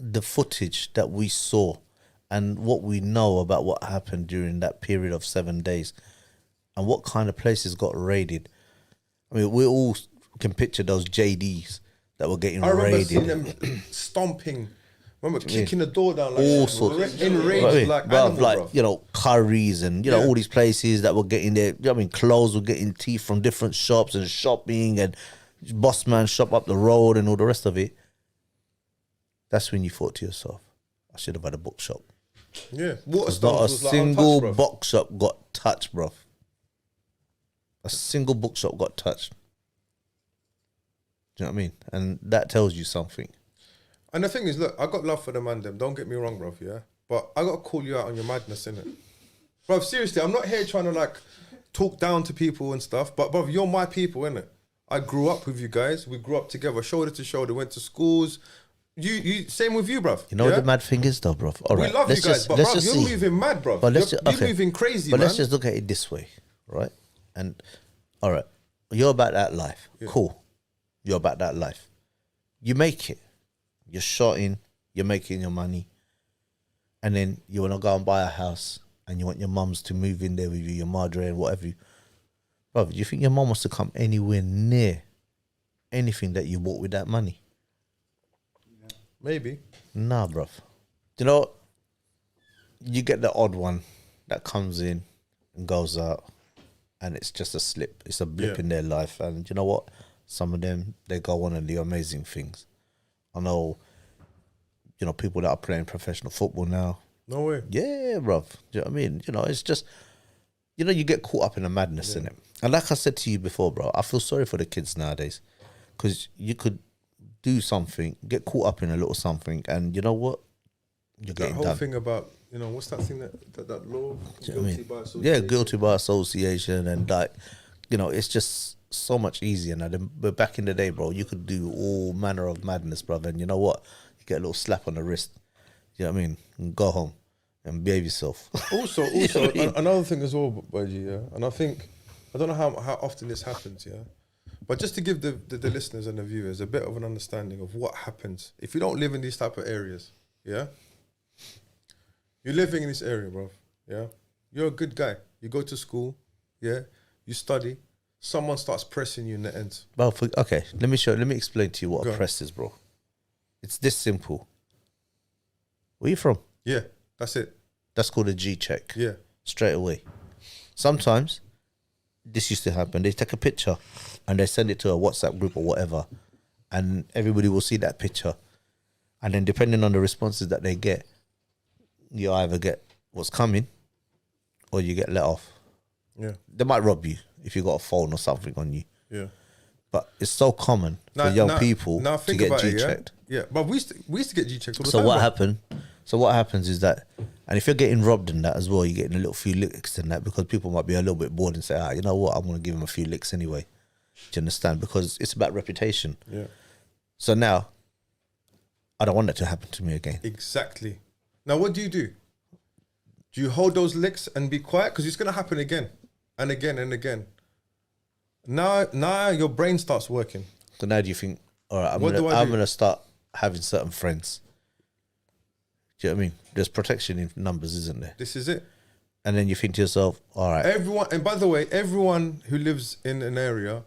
the footage that we saw and what we know about what happened during that period of 7 days and what kind of places got raided. I mean, we all can picture those JDs that were getting raided. I remember seeing them stomping. Remember kicking the door down like all sorts, enraged like animals, like bro. you know, curries and you know all these places that were getting their, I mean, clothes were getting teeth from different shops and shopping and boss man shop up the road and all the rest of it. That's when you thought to yourself, I should have had a bookshop. Yeah, not a single bookshop got touched, bro. A single bookshop got touched. Do you know what I mean? And that tells you something. And the thing is, look, I got love for the man, them. Don't get me wrong, bruv, yeah? But I got to call you out on your madness, innit? Bruv, seriously, I'm not here trying to, like, talk down to people and stuff, but, bruv, you're my people, innit? I grew up with you guys. We grew up together, shoulder to shoulder, went to schools. You same with you, bruv. You know what the mad thing is, though, bruv? All right, we love you guys, but, bruv, you're moving mad, bruv. But you're moving crazy, but man. let's just look at it this way, right? And, all right, you're about that life. Yeah. Cool. You're about that life. You make it. You're shotting. You're making your money. And then you want to go and buy a house and you want your mums to move in there with you, your madre and whatever. Bro, do you think your mum wants to come anywhere near anything that you bought with that money? Maybe. Nah, bruv. You know, you get the odd one that comes in and goes out and it's just a slip. It's a blip in their life. And you know what? Some of them, they go on and do amazing things. I know, you know, people that are playing professional football now. No way. Yeah, bruv. Do you know what I mean? You know, it's just, you know, you get caught up in the madness, in it. And like I said to you before, bro, I feel sorry for the kids nowadays. Because you could do something, get caught up in a little something, and you know what? You're getting done. That whole thing about, you know, what's that thing that law? Guilty by association. Yeah, guilty by association. And like, you know, it's just so much easier now. But back in the day, bro, you could do all manner of madness, brother. And you know what? You get a little slap on the wrist. You know what I mean? And go home and behave yourself. Also, you know what I mean? Another thing as well, Baji, yeah? And I think, I don't know how often this happens, yeah? But just to give the listeners and the viewers a bit of an understanding of what happens if you don't live in these type of areas, yeah? You're living in this area, bro, yeah? You're a good guy. You go to school, yeah? You study. Someone starts pressing you in the end. Well, okay, let me explain to you what a press is, bro. It's this simple. Where you from? Yeah, that's it. That's called a G check. Yeah. Straight away. Sometimes, this used to happen. They take a picture and they send it to a WhatsApp group or whatever, and everybody will see that picture. And then depending on the responses that they get, you either get what's coming or you get let off. Yeah. They might rob you if you got a phone or something on you. Yeah. But it's so common for young people to get G-checked. Yeah, but we used to get G-checked all the time. So what happens is that, and if you're getting robbed in that as well, you're getting a little few licks in that, because people might be a little bit bored and say, you know what, I'm going to give them a few licks anyway. Do you understand? Because it's about reputation. Yeah. So now, I don't want that to happen to me again. Exactly. Now, what do? Do you hold those licks and be quiet? Because it's going to happen again and again and again. Now your brain starts working. So now do you think, all right, I'm going to start having certain friends. Do you know what I mean? There's protection in numbers, isn't there? This is it. And then you think to yourself, all right. Everyone, and by the way, everyone who lives in an area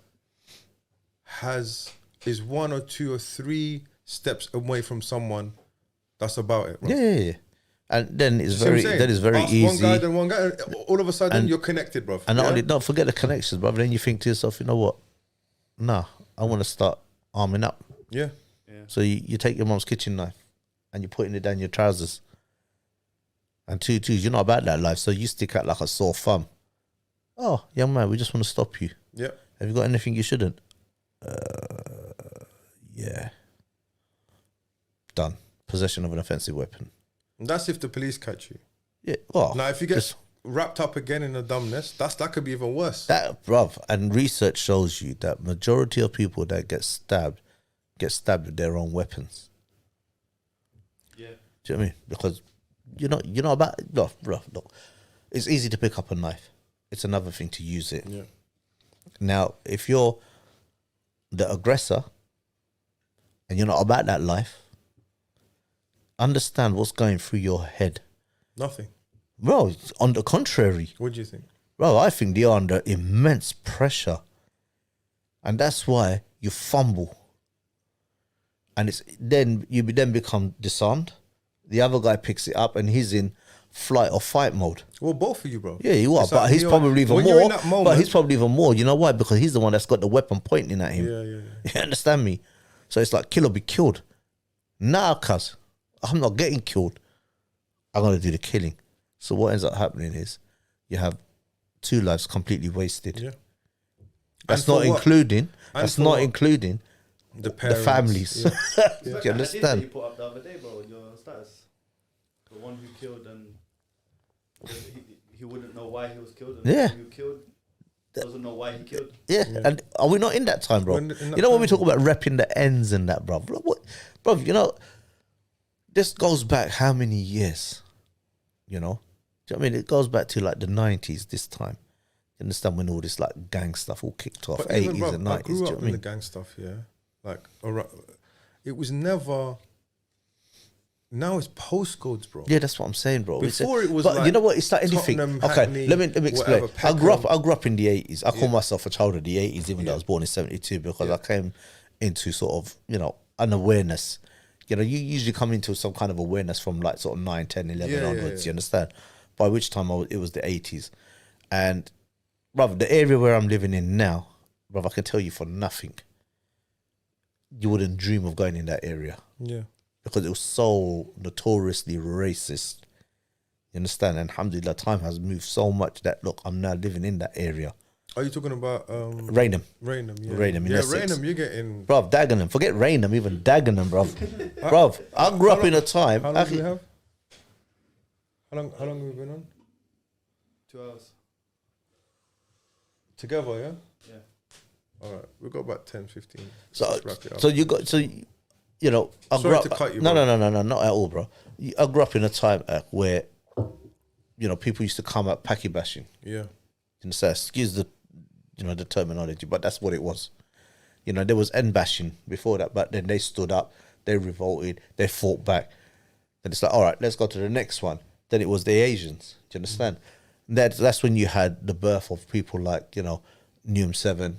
is 1 or 2 or 3 steps away from someone that's about it. Right? Yeah. And then it's very easy. One guy, then one guy. All of a sudden, you're connected, bro. And not only, don't forget the connections, bro. Then you think to yourself, you know what? Nah, I want to start arming up. Yeah. So you take your mom's kitchen knife and you're putting it down your trousers. And two, you're not about that life, so you stick out like a sore thumb. Oh, young man, we just want to stop you. Yeah. Have you got anything you shouldn't? Yeah. Done. Possession of an offensive weapon. And that's if the police catch you. Yeah. Well, now, if you get wrapped up again in a dumbness, that could be even worse. That, bruv, and research shows you that majority of people that get stabbed with their own weapons. Yeah. Do you know what I mean? Because you're not about look. It's easy to pick up a knife. It's another thing to use it. Yeah. Now, if you're the aggressor and you're not about that life, understand what's going through your head. Nothing. Bro, on the contrary. What do you think? Bro, I think they're under immense pressure. And that's why you fumble. And it's then you then become disarmed. The other guy picks it up and he's in flight or fight mode. Well, both of you, bro. Yeah, you are. It's But like he's probably even when you're more. in that moment- But he's probably even more. You know why? Because he's the one that's got the weapon pointing at him. Yeah. You understand me? So it's like kill or be killed. Nah, cuz I'm not getting killed. I'm going to do the killing. So what ends up happening is you have 2 lives completely wasted. Yeah. That's And not for what? including. And That's for not what? including The the parents. families. Yeah. Do you That understand? you put up the other day, bro, in your status. The one who killed and he wouldn't know why he was killed. And Yeah. the one who killed doesn't know why he killed. Yeah. And are we not in that time, bro? We're in that You know when we time. talk about repping the ends and that, bro? What, bro? You know, this goes back how many years? You know, do you know what I mean? It goes back to like the 90s. This time, you understand when all this like gang stuff all kicked off, But 80s even, bro, and 90s. I Do grew you know up what I in the mean? gang stuff, yeah. Like, it was never. Now it's postcodes, bro. Yeah, that's what I'm saying, bro. Before it was but like you know what? It's like anything. Tottenham, Okay, Hackney, let me explain. whatever, I grew up in the 80s. I call myself a child of the 80s, even though I was born in 72, because I came into sort of, you know, an awareness. You know, you usually come into some kind of awareness from like sort of 9, 10, 11 onwards, you understand? By which time it was the 80s. And, brother, the area where I'm living in now, brother, I can tell you for nothing, you wouldn't dream of going in that area. Yeah. Because it was so notoriously racist. You understand? And alhamdulillah, time has moved so much that, look, I'm now living in that area. Are you talking about Raynham. Raynham, yeah. Raynham in Yeah, Essex. Raynham, you're getting. Bruv, Dagenham. Forget Raynham, even Dagenham, bruv. Bruv, I grew up in a time. How long do we have? How long have we been on? 2 hours. Together, yeah? Yeah. All right. We've got about 10, 15. So, Let's wrap it up. so you got, so, you know, I Sorry grew up. to cut you, no, bro. no, not at all, bro. I grew up in a time where, you know, people used to come out packy bashing. Yeah. You know, excuse the, you know, the terminology, but that's what it was. You know, there was end bashing before that, but then they stood up, they revolted, they fought back. Then it's like, all right, let's go to the next one. Then it was the Asians. Do you understand? That's when you had the birth of people like, you know, Newham 7. Do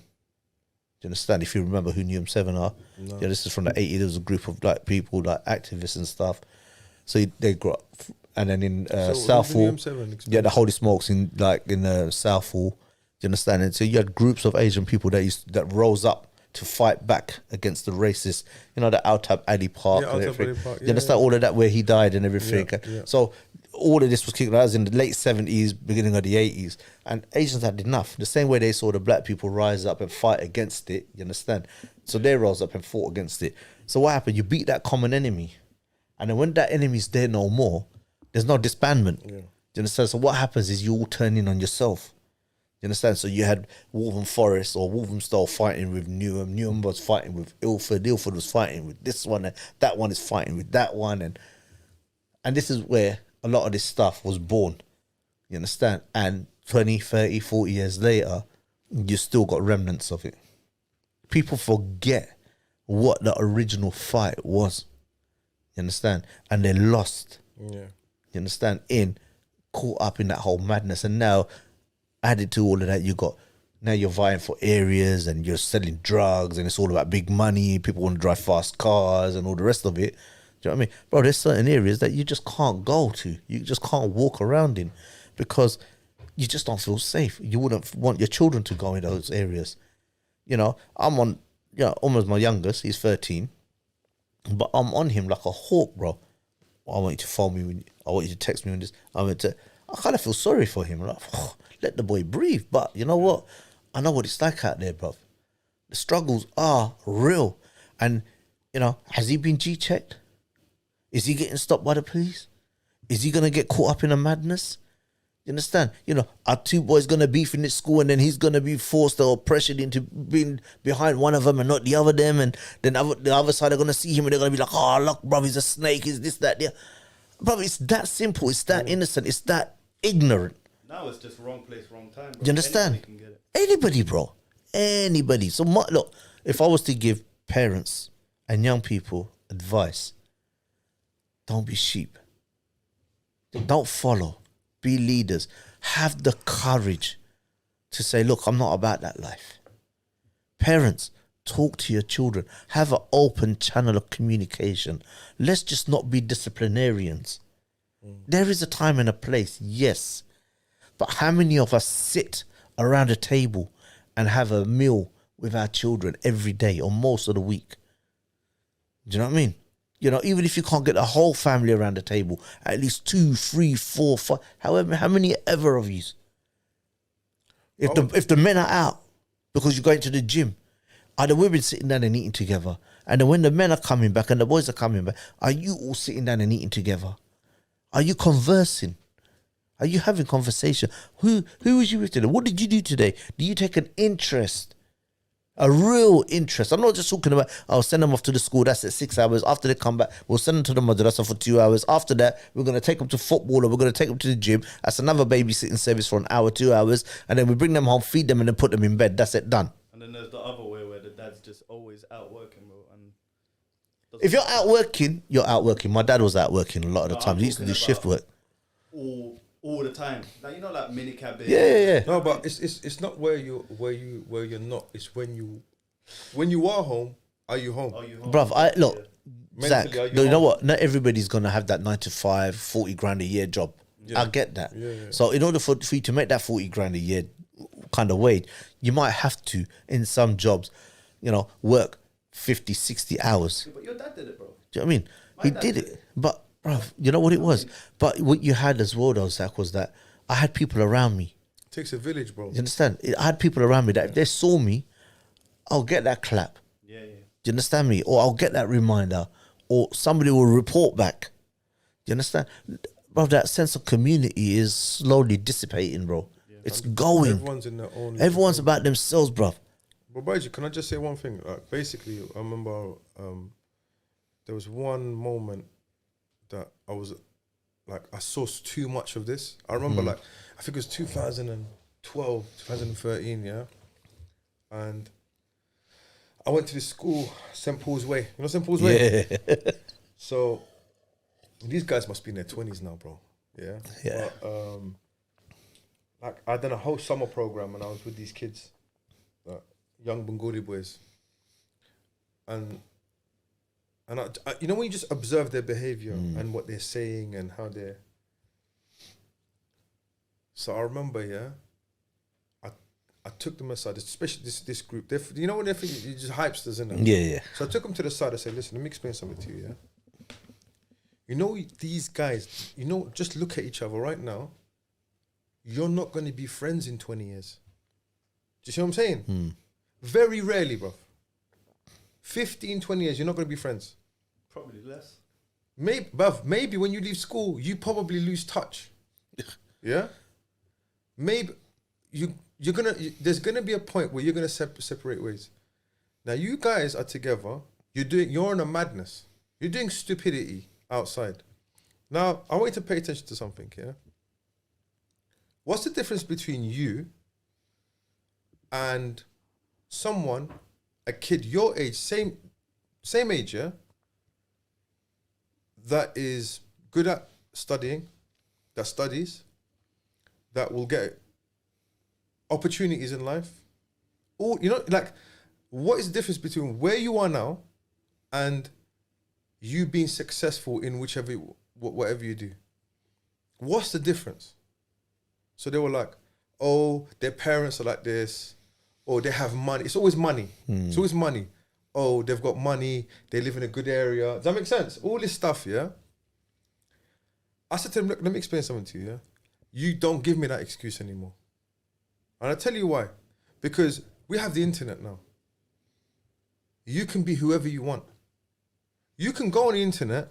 you understand? If you remember who Newham 7 are. No. Yeah, this is from the 80s. There was a group of like people, like activists and stuff. So they grew up. And then in Southall, yeah, the Holy Smokes in Southall. Do you understand? And so you had groups of Asian people that rose up to fight back against the racists. You know, the Altab Ali Park and everything. You understand all of that where he died and everything. Yeah. So all of this was kicking out in the late 70s, beginning of the 80s. And Asians had enough. The same way they saw the black people rise up and fight against it, you understand? So they rose up and fought against it. So what happened? You beat that common enemy. And then when that enemy's there no more, there's no disbandment. Yeah. Do you understand? So what happens is you all turn in on yourself. You understand? So you had Wolverhampton Forest or Wolverhampton fighting with Newham. Newham was fighting with Ilford. Ilford was fighting with this one. And that one is fighting with that one. And this is where a lot of this stuff was born. You understand? And 20, 30, 40 years later, you still got remnants of it. People forget what the original fight was. You understand? And they lost. Yeah. You understand? Caught up in that whole madness. And now, added to all of that, now you're vying for areas and you're selling drugs and it's all about big money. People want to drive fast cars and all the rest of it. Do you know what I mean? Bro, there's certain areas that you just can't go to. You just can't walk around in because you just don't feel safe. You wouldn't want your children to go in those areas. You know, I'm on, almost my youngest, he's 13, but I'm on him like a hawk, bro. I want you to phone me, I want you to text me on this. I kind of feel sorry for him. Like, let the boy breathe. But you know what? I know what it's like out there, bro. The struggles are real. And, has he been G-checked? Is he getting stopped by the police? Is he going to get caught up in a madness? You understand? Are 2 boys going to beef in this school and then he's going to be forced or pressured into being behind one of them and not the other them, and then the other side are going to see him and they're going to be like, oh, look, bro, he's a snake, he's this, that, there. Bro, it's that simple, it's that innocent, it's that ignorant. Now it's just wrong place, wrong time, bro. You understand? Anybody can get it. Anybody, bro. Anybody. So, look, if I was to give parents and young people advice, Don't be sheep. Don't follow. Be leaders. Have the courage to say, look, I'm not about that life. Parents, talk to your children. Have an open channel of communication. Let's just not be disciplinarians. There is a time and a place, yes. But how many of us sit around a table and have a meal with our children every day or most of the week? Do you know what I mean? You know, even if you can't get the whole family around the table, at least 2, 3, 4, 5, however, how many ever of you? If the men are out because you're going to the gym, are the women sitting down and eating together? And then when the men are coming back and the boys are coming back, are you all sitting down and eating together? Are you conversing? Are you having conversation? Who was you with today? What did you do today? Do you take an interest? A real interest. I'm not just talking about, I'll send them off to the school, that's at 6 hours. After they come back, we'll send them to the madrasa for 2 hours. After that, we're going to take them to football or we're going to take them to the gym. That's another babysitting service for an hour, 2 hours. And then we bring them home, feed them and then put them in bed. That's it, done. And then there's the other way where the dad's just always out working, bro. And if you're out working, you're out working. My dad was out working a lot of the time. He used to do shift work. All the time, like, you know, like mini cabin. Yeah. No, but it's not where you're not. It's when you are home. Are you home? Bruv, Zach, Mentally, you know what? Not everybody's gonna have that 9 to 5, 40 grand a year job. Yeah. I get that. Yeah. So in order for you to make that 40 grand a year kind of wage, you might have to, in some jobs, you know, work 50, 60 hours. Yeah, but your dad did it, bro. Do you know what I mean? He did it. But, bruv, you know what it was? But what you had as well, though, Zach, was that I had people around me. It takes a village, bro. You understand? I had people around me that if they saw me, I'll get that clap. Yeah. Do you understand me? Or I'll get that reminder. Or somebody will report back. Do you understand? Bro, that sense of community is slowly dissipating, bro. Yeah. It's going. Everyone's in their own. Everyone's about themselves, bro. But Baiji, can I just say one thing? Like, basically, I remember there was one moment that I was like, I saw too much of this. I remember like, I think it was 2012, 2013, yeah? And I went to this school, St. Paul's Way. You know St. Paul's Way? Yeah. So these guys must be in their 20s now, bro. Yeah? Yeah. But, like, I done a whole summer program and I was with these kids, young Bengali boys. And I, you know, when you just observe their behavior and what they're saying and how they're... So I remember, yeah, I took them aside, especially this group. You know when they're just hypesters, isn't it? Yeah. So I took them to the side. I said, listen, let me explain something to you, yeah? You know, these guys, you know, just look at each other right now. You're not going to be friends in 20 years. Do you see what I'm saying? Very rarely, bro. 15, 20 years, you're not going to be friends. Probably less. Maybe when you leave school, you probably lose touch. Yeah? Maybe there's gonna be a point where you're gonna separate ways. Now you guys are together. You're in a madness. You're doing stupidity outside. Now I want you to pay attention to something. Yeah. What's the difference between you and someone, a kid your age, same age, yeah, that is good at studying, that studies, that will get opportunities in life? Or, you know, like, what is the difference between where you are now and you being successful in whatever you do? What's the difference? So they were like, oh, their parents are like this, or they have money. It's always money. It's always money. Oh, they've got money, they live in a good area. Does that make sense? All this stuff, yeah? I said to them, look, let me explain something to you, yeah? You don't give me that excuse anymore. And I'll tell you why. Because we have the internet now. You can be whoever you want. You can go on the internet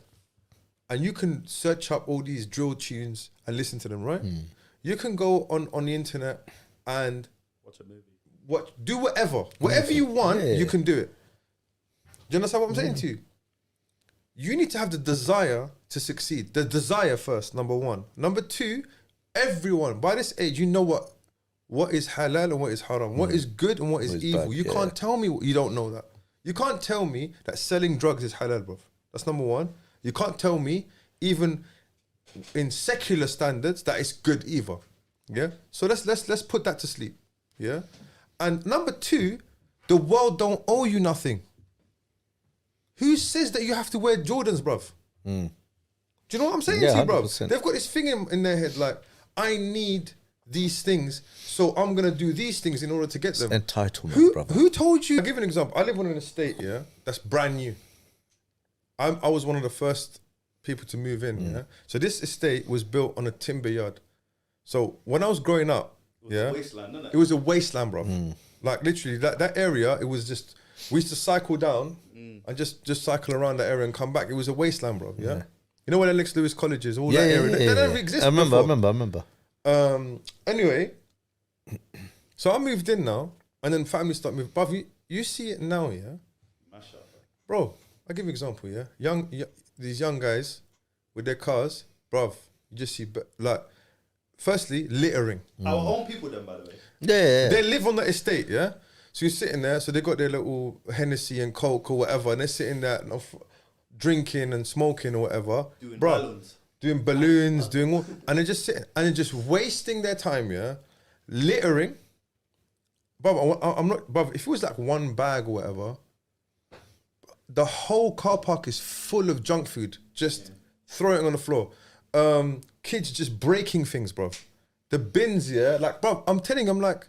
and you can search up all these drill tunes and listen to them, right? You can go on the internet and watch a movie. Do whatever. Whatever you want, you can do it. Do you understand what I'm saying to you? You need to have the desire to succeed. The desire first, number one. Number two, everyone, by this age, you know what is halal and what is haram, what is good and what is evil. You can't tell me you don't know that. You can't tell me that selling drugs is halal, bro. That's number one. You can't tell me even in secular standards, that is good either. Yeah. So let's put that to sleep. Yeah. And number two, the world don't owe you nothing. Who says that you have to wear Jordans, bruv? Do you know what I'm saying to you, bruv? 100%. They've got this thing in their head like, I need these things, so I'm gonna do these things in order to get them. Entitlement, brother. Who told you? I'll give you an example. I live on an estate, yeah, that's brand new. I was one of the first people to move in, yeah. So this estate was built on a timber yard. So when I was growing up, a wasteland, isn't it? it was a wasteland, bro. Like literally, that area, it was just, we used to cycle down and just cycle around that area and come back. It was a wasteland, bro. Yeah. You know where the Lex Lewis College is, all that area. They never existed. I remember. Anyway, so I moved in now, and then family started moving. Bruv, you see it now, yeah? Mash up, Bro, I'll give you an example, yeah? These young guys with their cars, bruv, you just see, like, firstly, littering. Our own people then, by the way. Yeah. They live on the estate, yeah? So you're sitting there, so they got their little Hennessy and Coke or whatever, and they're sitting there drinking and smoking or whatever. Doing balloons, doing all, and they're just sitting, and they're just wasting their time, yeah? Littering. Bruv, I'm not, bruv, if it was like one bag or whatever, the whole car park is full of junk food, just throwing it on the floor. Kids just breaking things, bruv. The bins, yeah, like, bruv, I'm telling you, I'm like,